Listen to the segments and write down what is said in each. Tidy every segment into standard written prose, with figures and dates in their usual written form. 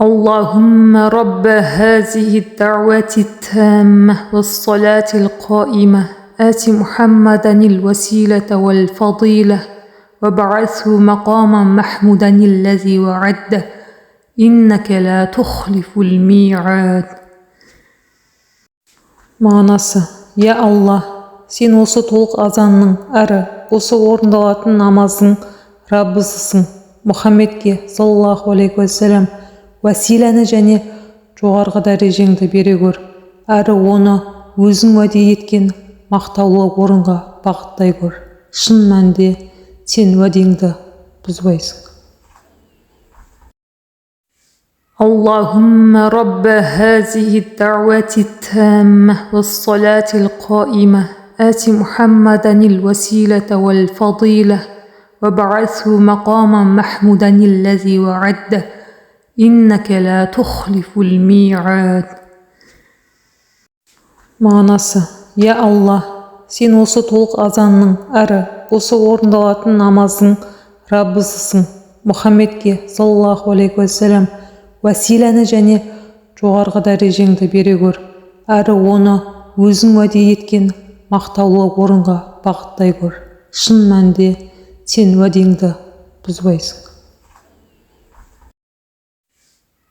اللهم رب هذه الدعوة التامة والصلاة القائمة آت محمدا الوسيلة والفضيلة وابعثه مقاما محمودا الذي وعده إنك لا تخلف الميعاد. Мағынасы: Я Аллах, сен осы толық азанның әрі осы орындалатын намаздың Раббысысың. Мұхаммедке саллаллаху алейхи уассалам уәсиләні және жоғарғы дәрежеңді бере көр, әрі оны өзің уәде еткен мақтаулы орынға бағыттай көр. Шын мәнінде сен уәдеңді бұзбайсың. اللهم رب هذه الدعوة التامة والصلاة القائمة آت محمدا الوسيلة والفضيلة وابعثه مقاما محمودا الذي وعده إنك لا تخلف الميعاد. Мағынасы: Я Аллах, сен осы толық азанның әрі осы орындалатын намаздың Раббысысың. Мұхаммедке саллаллаху алейхи уассалам уәсиләні және жоғарғы дәрежеңді бере көр, әрі оны өзің уәде еткен мақтаулы орынға бағыттай көр. Шын мәнінде сен уәдеңді бұзбайсың.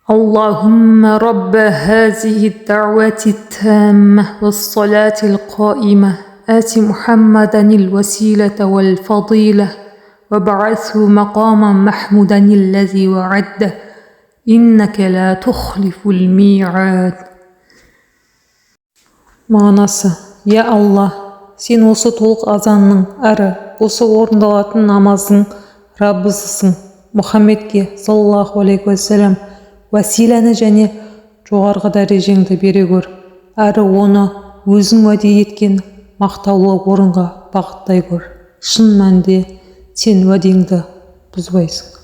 اللهم رب هذه الدعوة التامة والصلاة القائمة آت محمدا الوسيلة والفضيلة وابعثه مقاما محمودا الذي وعده إنك لا تخلف الميعاد. Мағынасы: Я Аллах, сен осы толық азанның әрі осы орындалатын намаздың Раббысысың. Мұхаммедке саллаллаху алейхи уассалам уәсиләні және жоғарғы дәрежеңді бере көр, әрі оны өзің уәде еткен мақтаулы орынға бағыттай көр. Шын мәнінде сен уәдеңді бұзбайсың.